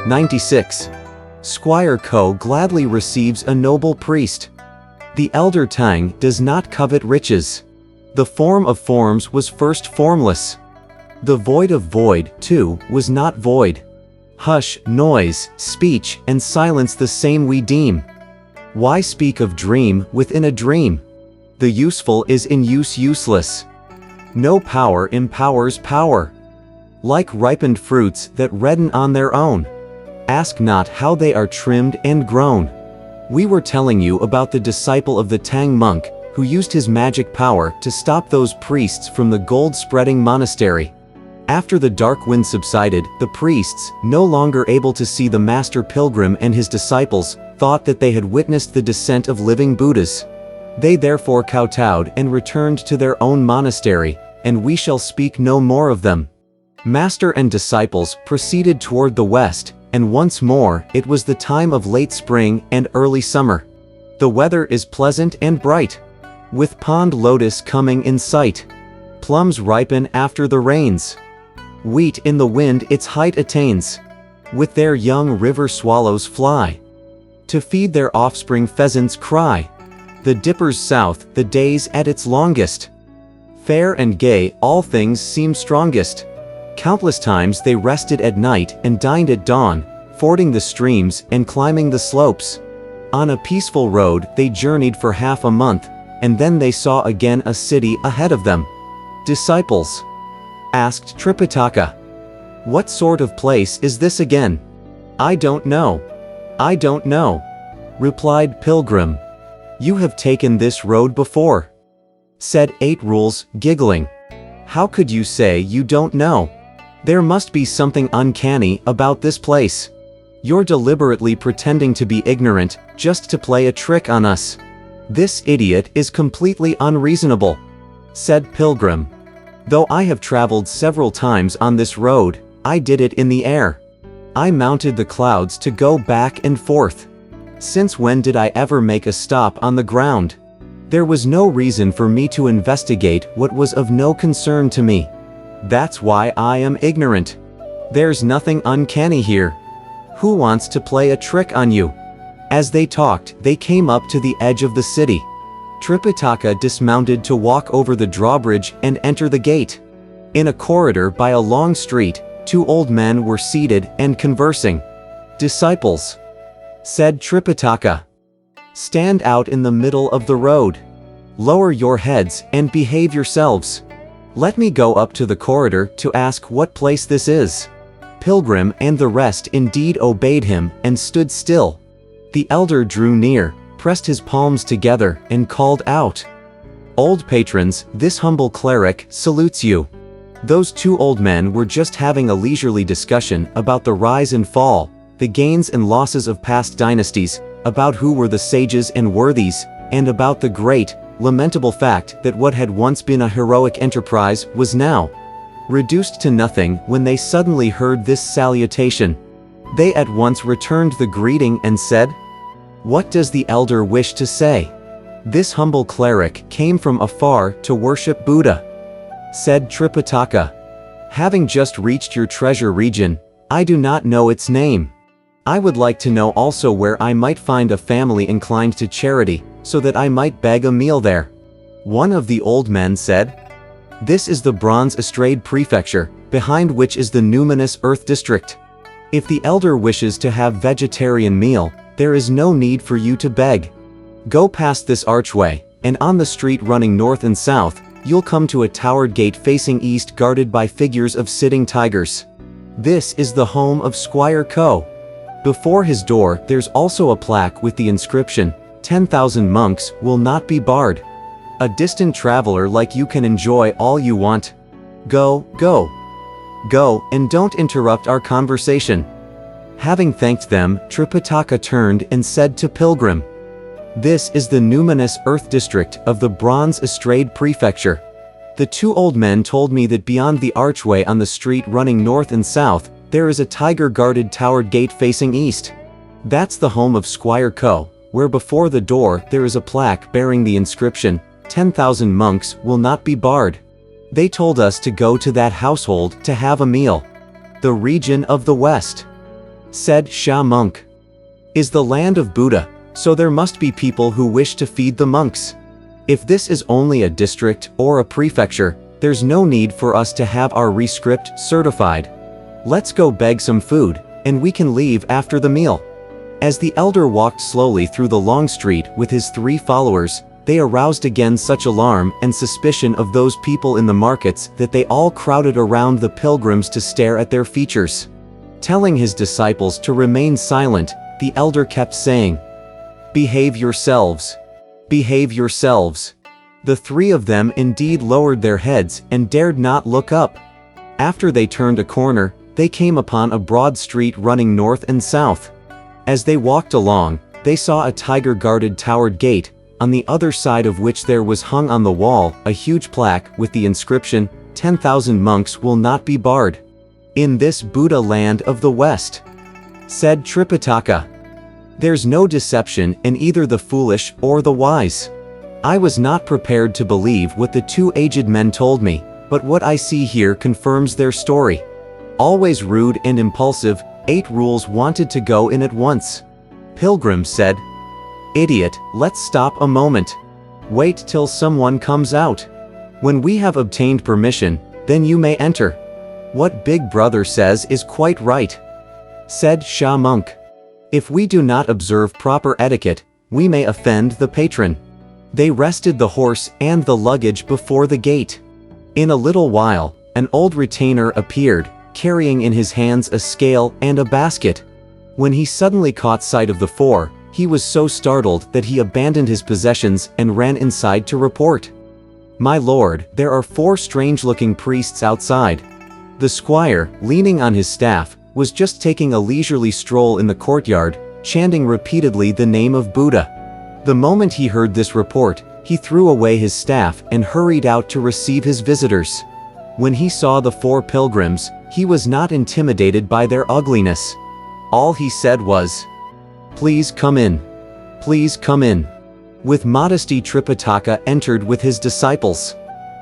96. Squire Ko gladly receives a noble priest. The elder Tang does not covet riches. The form of forms was first formless. The void of void, too, was not void. Hush, noise, speech, and silence the same we deem. Why speak of dream within a dream? The useful is in use useless. No power empowers power. Like ripened fruits that redden on their own. Ask not how they are trimmed and grown. We were telling you about the disciple of the Tang monk, who used his magic power to stop those priests from the gold-spreading monastery. After the dark wind subsided, the priests, no longer able to see the master pilgrim and his disciples, thought that they had witnessed the descent of living Buddhas. They therefore kowtowed and returned to their own monastery, and we shall speak no more of them. Master and disciples proceeded toward the west, and once more it was the time of late spring and early summer. The weather is pleasant and bright, with pond lotus coming in sight. Plums ripen after the rains. Wheat in the wind its height attains. With their young river swallows fly. To feed their offspring pheasants cry. The dippers south, the days at its longest. Fair and gay, all things seem strongest. Countless times they rested at night and dined at dawn, fording the streams and climbing the slopes. On a peaceful road they journeyed for half a month, and then they saw again a city ahead of them. Disciples, asked Tripitaka, what sort of place is this again? I don't know. I don't know, replied Pilgrim. You have taken this road before, said Eight Rules, giggling. How could you say you don't know? There must be something uncanny about this place. You're deliberately pretending to be ignorant, just to play a trick on us. This idiot is completely unreasonable, said Pilgrim. Though I have traveled several times on this road, I did it in the air. I mounted the clouds to go back and forth. Since when did I ever make a stop on the ground? There was no reason for me to investigate what was of no concern to me. That's why I am ignorant. There's nothing uncanny here. Who wants to play a trick on you? As they talked, they came up to the edge of the city. Tripitaka dismounted to walk over the drawbridge and enter the gate. In a corridor by a long street, two old men were seated and conversing. Disciples, said Tripitaka, stand out in the middle of the road. Lower your heads and behave yourselves. Let me go up to the corridor to ask what place this is. Pilgrim and the rest indeed obeyed him and stood still. The elder drew near, pressed his palms together, and called out, Old patrons, this humble cleric salutes you. Those two old men were just having a leisurely discussion about the rise and fall, the gains and losses of past dynasties, about who were the sages and worthies, and about the great, lamentable fact that what had once been a heroic enterprise was now reduced to nothing when they suddenly heard this salutation. They at once returned the greeting and said, What does the elder wish to say? This humble cleric came from afar to worship Buddha, said Tripitaka. Having just reached your treasure region, I do not know its name. I would like to know also where I might find a family inclined to charity, so that I might beg a meal there. One of the old men said, This is the Bronze Estrade Prefecture, behind which is the numinous Earth District. If the elder wishes to have vegetarian meal, there is no need for you to beg. Go past this archway, and on the street running north and south, you'll come to a towered gate facing east guarded by figures of sitting tigers. This is the home of Squire Ko. Before his door there's also a plaque with the inscription, 10,000 monks will not be barred. A distant traveler like you can enjoy all you want. Go, go. Go, and don't interrupt our conversation. Having thanked them, Tripitaka turned and said to Pilgrim, This is the numinous Earth District of the Bronze Estrade Prefecture. The two old men told me that beyond the archway on the street running north and south, there is a tiger-guarded towered gate facing east. That's the home of Squire Ko, where before the door there is a plaque bearing the inscription, 10,000 monks will not be barred. They told us to go to that household to have a meal. The region of the West, said Sha Monk. Is the land of Buddha, so there must be people who wish to feed the monks. If this is only a district or a prefecture, there's no need for us to have our rescript certified. Let's go beg some food, and we can leave after the meal. As the elder walked slowly through the long street with his 3 followers, they aroused again such alarm and suspicion of those people in the markets that they all crowded around the pilgrims to stare at their features. Telling his disciples to remain silent, the elder kept saying, "Behave yourselves. Behave yourselves." The 3 of them indeed lowered their heads and dared not look up. After they turned a corner, they came upon a broad street running north and south. As they walked along, they saw a tiger-guarded towered gate, on the other side of which there was hung on the wall a huge plaque with the inscription, "10,000 monks will not be barred in this Buddha land of the West," said Tripitaka. There's no deception in either the foolish or the wise. I was not prepared to believe what the 2 aged men told me, but what I see here confirms their story. Always rude and impulsive, 8 rules wanted to go in at once. Pilgrim said, "Idiot, let's stop a moment. Wait till someone comes out. When we have obtained permission, then you may enter." "What Big Brother says is quite right," said Sha Monk. "If we do not observe proper etiquette, we may offend the patron." They rested the horse and the luggage before the gate. In a little while, an old retainer appeared, carrying in his hands a scale and a basket. When he suddenly caught sight of the 4, he was so startled that he abandoned his possessions and ran inside to report. "My lord, there are 4 strange-looking priests outside." The squire, leaning on his staff, was just taking a leisurely stroll in the courtyard, chanting repeatedly the name of Buddha. The moment he heard this report, he threw away his staff and hurried out to receive his visitors. When he saw the 4 pilgrims, he was not intimidated by their ugliness. All he said was, "Please come in. Please come in." With modesty, Tripitaka entered with his disciples.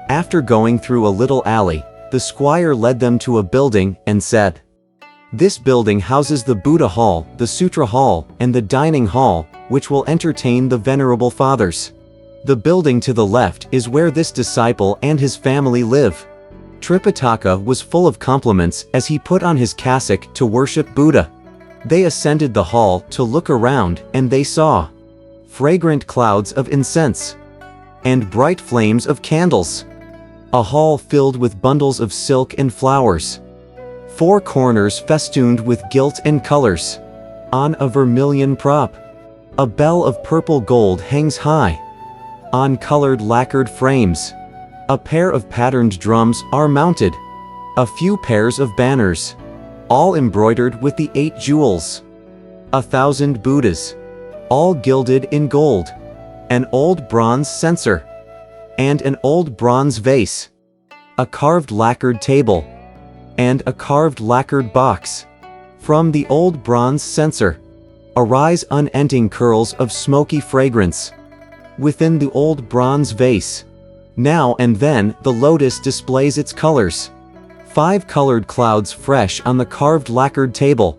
After going through a little alley, the squire led them to a building and said, "This building houses the Buddha Hall, the Sutra Hall, and the Dining Hall, which will entertain the Venerable Fathers. The building to the left is where this disciple and his family live." Tripitaka was full of compliments as he put on his cassock to worship Buddha. They ascended the hall to look around, and they saw fragrant clouds of incense and bright flames of candles. A hall filled with bundles of silk and flowers. 4 corners festooned with gilt and colors. On a vermilion prop, a bell of purple gold hangs high. On colored lacquered frames, a pair of patterned drums are mounted. A few pairs of banners, all embroidered with the 8 jewels. 1,000 Buddhas, all gilded in gold. An old bronze censer, and an old bronze vase. A carved lacquered table, and a carved lacquered box. From the old bronze censer arise unending curls of smoky fragrance. Within the old bronze vase, now and then the lotus displays its colors. 5 colored clouds fresh on the carved lacquered table.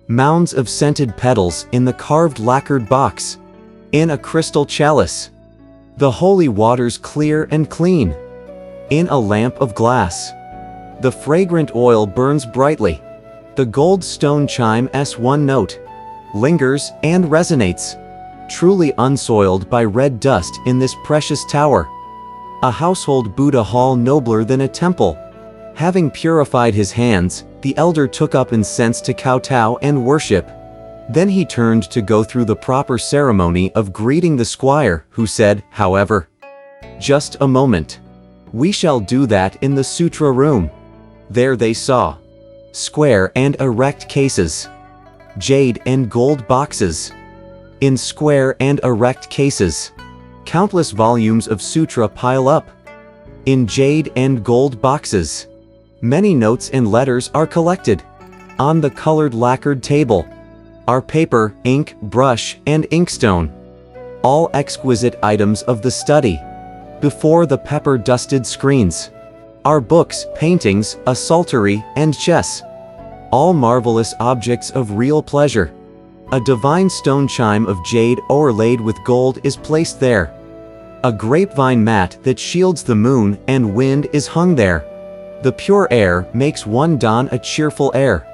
Mounds of scented petals in the carved lacquered box. In a crystal chalice, the holy waters clear and clean. In a lamp of glass, the fragrant oil burns brightly. The gold stone chime's 1 note lingers and resonates, truly unsoiled by red dust in this precious tower. A household Buddha hall nobler than a temple. Having purified his hands, the elder took up incense to kowtow and worship. Then he turned to go through the proper ceremony of greeting the squire, who said, however, "Just a moment. We shall do that in the sutra room." There they saw square and erect cases, jade and gold boxes. In square and erect cases, countless volumes of sutra pile up. In jade and gold boxes, many notes and letters are collected. On the colored lacquered table are paper, ink, brush, and inkstone, all exquisite items of the study. Before the pepper-dusted screens are books, paintings, a psaltery, and chess. all marvelous objects of real pleasure. A divine stone chime of jade o'erlaid with gold is placed there. A grapevine mat that shields the moon and wind is hung there. The pure air makes one don a cheerful air.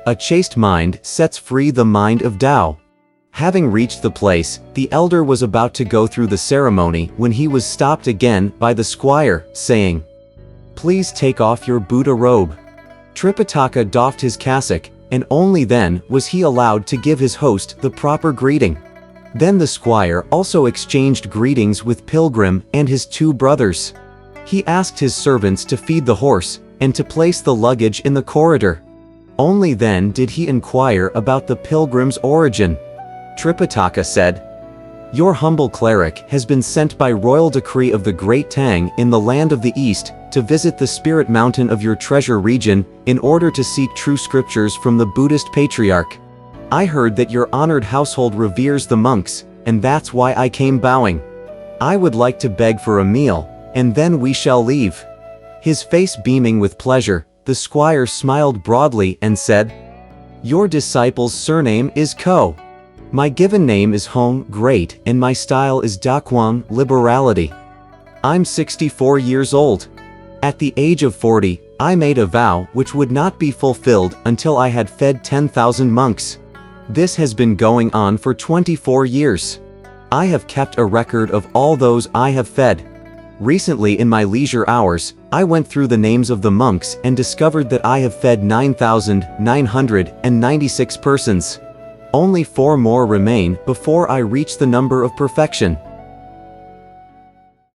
A chaste mind sets free the mind of Tao. Having reached the place, the elder was about to go through the ceremony when he was stopped again by the squire, saying, "Please take off your Buddha robe." Tripitaka doffed his cassock, and only then was he allowed to give his host the proper greeting. Then the squire also exchanged greetings with Pilgrim and his two brothers. He asked his servants to feed the horse, and to place the luggage in the corridor. Only then did he inquire about the pilgrim's origin. Tripitaka said, "Your humble cleric has been sent by royal decree of the Great Tang in the land of the East to visit the spirit mountain of your treasure region in order to seek true scriptures from the Buddhist patriarch. I heard that your honored household reveres the monks, and that's why I came bowing. I would like to beg for a meal, and then we shall leave." His face beaming with pleasure, the squire smiled broadly and said, "Your disciple's surname is Ko. My given name is Hong, great, and my style is Daquan, liberality. I'm 64 years old. At the age of 40, I made a vow which would not be fulfilled until I had fed 10,000 monks. This has been going on for 24 years. I have kept a record of all those I have fed. Recently in my leisure hours, I went through the names of the monks and discovered that I have fed 9,996 persons. Only 4 more remain before I reach the number of perfection.